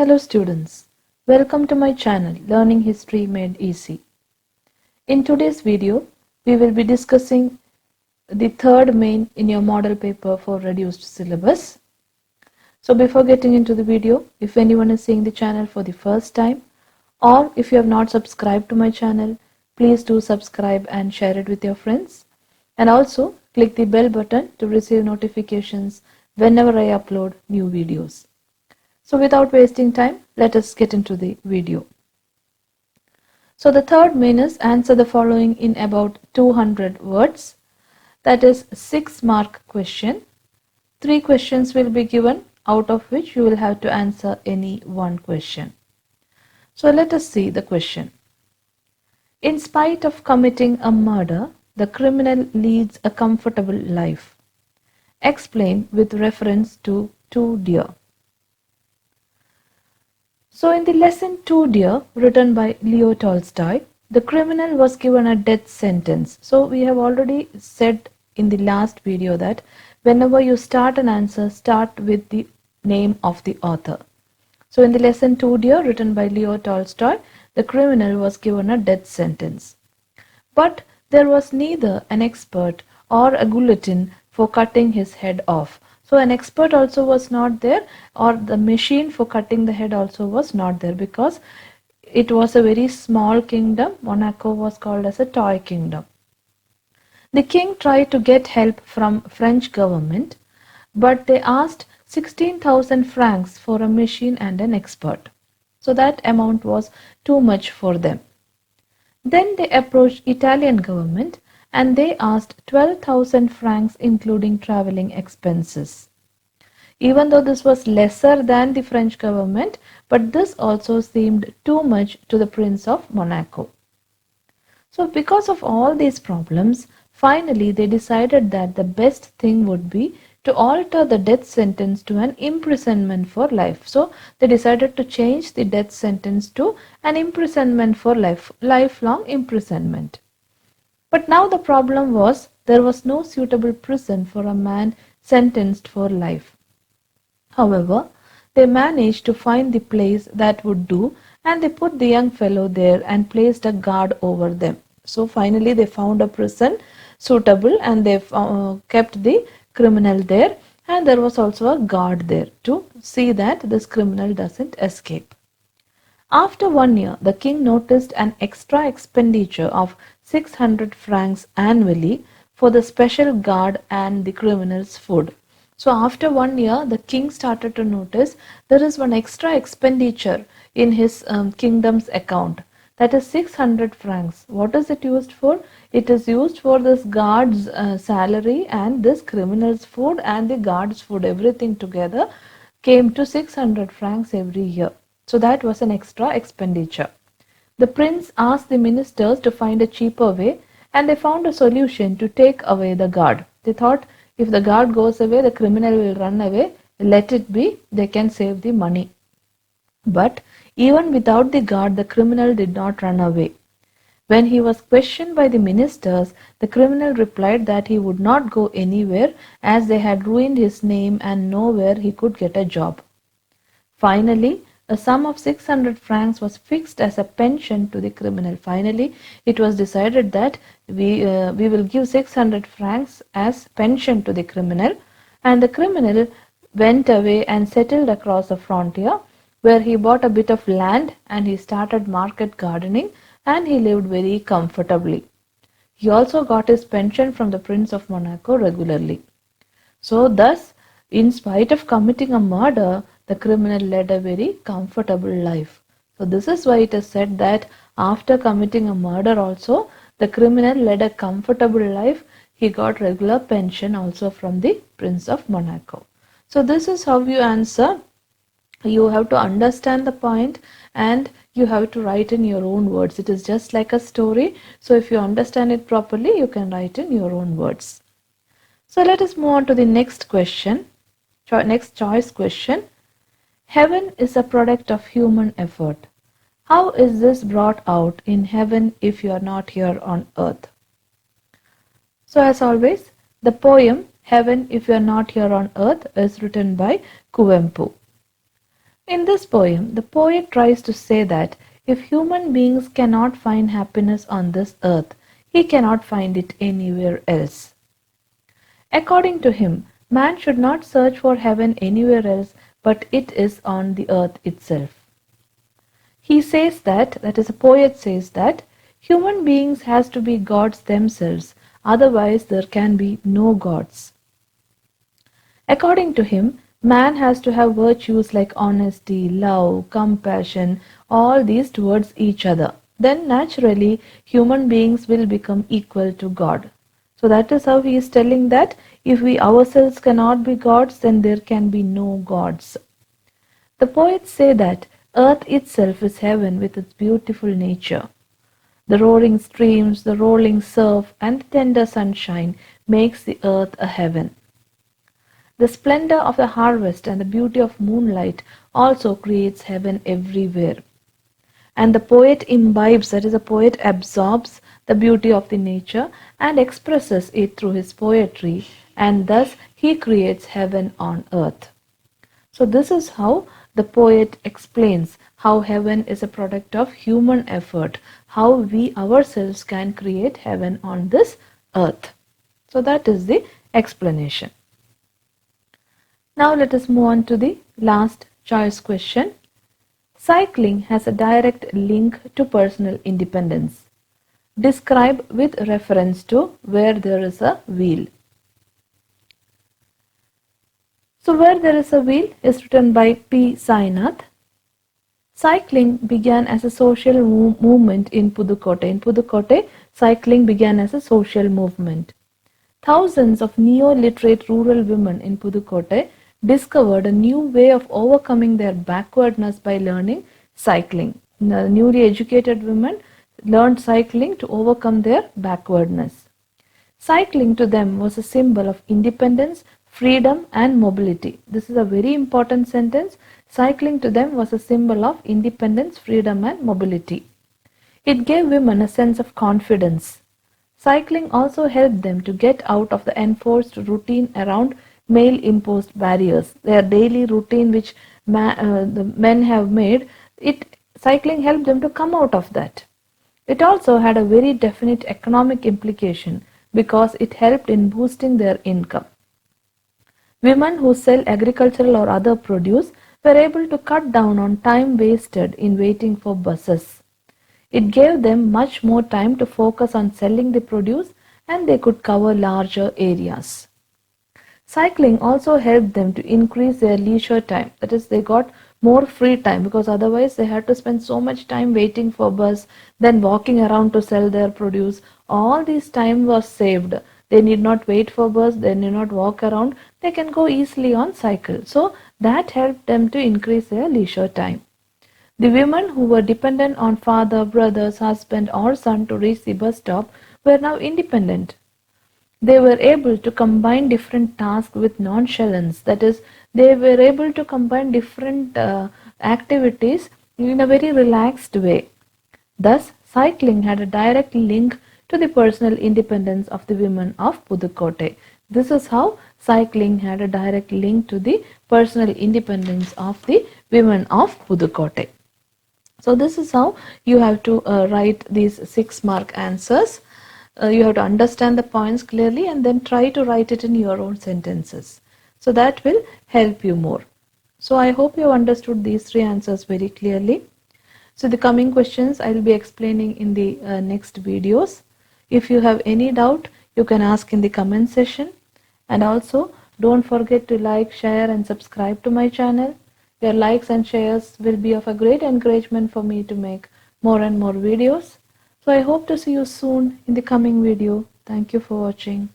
Hello students, welcome to my channel Learning History Made Easy. In today's video, we will be discussing the third main in your model paper for reduced syllabus. So before getting into the video, if anyone is seeing the channel for the first time or if you have not subscribed to my channel, please do subscribe and share it with your friends. And also click the bell button to receive notifications whenever I upload new videos. So without wasting time, let us get into the video. So the third main is answer the following in about 200 words. That is 6-mark question. 3 questions will be given, out of which you will have to answer any one question. So let us see the question. In spite of committing a murder, the criminal leads a comfortable life. Explain with reference to 2 deer. So in the lesson 2 deer, written by Leo Tolstoy, the criminal was given a death sentence. So we have already said in the last video that whenever you start an answer, start with the name of the author. So in the lesson 2 deer, written by Leo Tolstoy, the criminal was given a death sentence. But there was neither an expert or a guillotine for cutting his head off. So an expert also was not there, or the machine for cutting the head also was not there, because it was a very small kingdom. Monaco was called as a toy kingdom. The king tried to get help from French government, but they asked 16,000 francs for a machine and an expert. So that amount was too much for them. Then they approached Italian government and they asked 12,000 francs including traveling expenses. Even though this was lesser than the French government, but this also seemed too much to the Prince of Monaco. So because of all these problems, finally they decided that the best thing would be to alter the death sentence to an imprisonment for life. So they decided to change the death sentence to an imprisonment for life, lifelong imprisonment. But now the problem was there was no suitable prison for a man sentenced for life. However, they managed to find the place that would do, and they put the young fellow there and placed a guard over them. So finally they found a prison suitable and they kept the criminal there, and there was also a guard there to see that this criminal doesn't escape. After 1 year, the king noticed an extra expenditure of 600 francs annually for the special guard and the criminal's food. So after 1 year, the king started to notice there is one extra expenditure in his kingdom's account. That is 600 francs. What is it used for? It is used for this guard's salary and this criminal's food and the guard's food. Everything together came to 600 francs every year. So that was an extra expenditure. The prince asked the ministers to find a cheaper way, and they found a solution to take away the guard. They thought if the guard goes away, the criminal will run away. Let it be, they can save the money. But even without the guard, the criminal did not run away. When he was questioned by the ministers, the criminal replied that he would not go anywhere as they had ruined his name and nowhere he could get a job. Finally, a sum of 600 francs was fixed as a pension to the criminal. Finally, it was decided that we will give 600 francs as pension to the criminal, and the criminal went away and settled across the frontier, where he bought a bit of land and he started market gardening, and he lived very comfortably. He also got his pension from the Prince of Monaco regularly. So thus, in spite of committing a murder, the criminal led a very comfortable life. So this is why it is said that after committing a murder also, the criminal led a comfortable life. He got regular pension also from the Prince of Monaco. So this is how you answer. You have to understand the point and you have to write in your own words. It is just like a story. So if you understand it properly, you can write in your own words. So let us move on to the next question. Next choice question. Heaven is a product of human effort. How is this brought out in heaven if you are not here on earth? So as always, the poem Heaven if you are not here on earth is written by Kuvempu. In this poem, the poet tries to say that if human beings cannot find happiness on this earth, he cannot find it anywhere else. According to him, man should not search for heaven anywhere else, but it is on the earth itself. He says that is, a poet says that human beings has to be gods themselves, otherwise there can be no gods. According to him, man has to have virtues like honesty, love, compassion, all these towards each other. Then naturally human beings will become equal to God. So that is how he is telling that if we ourselves cannot be gods, then there can be no gods. The poets say that earth itself is heaven with its beautiful nature. The roaring streams, the rolling surf, and the tender sunshine makes the earth a heaven. The splendor of the harvest and the beauty of moonlight also creates heaven everywhere. And the poet imbibes, that is, a poet absorbs the beauty of the nature and expresses it through his poetry, and thus he creates heaven on earth. So this is how the poet explains how heaven is a product of human effort, how we ourselves can create heaven on this earth. So that is the explanation. Now let us move on to the last choice question. Cycling has a direct link to personal independence. Describe with reference to where there is a wheel. So where there is a wheel is written by P. Sainath. Cycling began as a social movement in Pudukkottai. In Pudukkottai, cycling began as a social movement. Thousands of neo-literate rural women in Pudukkottai discovered a new way of overcoming their backwardness by learning cycling. The newly educated women learned cycling to overcome their backwardness. Cycling to them was a symbol of independence, freedom and mobility. This is a very important sentence. Cycling to them was a symbol of independence, freedom and mobility. It gave women a sense of confidence. Cycling also helped them to get out of the enforced routine around male-imposed barriers. Their daily routine which the men have made, cycling helped them to come out of that. It also had a very definite economic implication because it helped in boosting their income. Women who sell agricultural or other produce were able to cut down on time wasted in waiting for buses. It gave them much more time to focus on selling the produce and they could cover larger areas. Cycling also helped them to increase their leisure time. That is, they got more free time because otherwise they had to spend so much time waiting for bus, then walking around to sell their produce. All this time was saved. They need not wait for bus, they need not walk around, they can go easily on cycle. So that helped them to increase their leisure time. The women who were dependent on father, brothers, husband or son to reach the bus stop were now independent. They were able to combine different tasks with nonchalance. That is, they were able to combine different activities in a very relaxed way. Thus, cycling had a direct link to the personal independence of the women of Pudukkottai. This is how cycling had a direct link to the personal independence of the women of Pudukkottai. So this is how you have to write these 6-mark answers. You have to understand the points clearly and then try to write it in your own sentences. So that will help you more. So I hope you have understood these 3 answers very clearly. So the coming questions I will be explaining in the next videos. If you have any doubt, you can ask in the comment section. And also don't forget to like, share and subscribe to my channel. Your likes and shares will be of a great encouragement for me to make more and more videos. So I hope to see you soon in the coming video. Thank you for watching.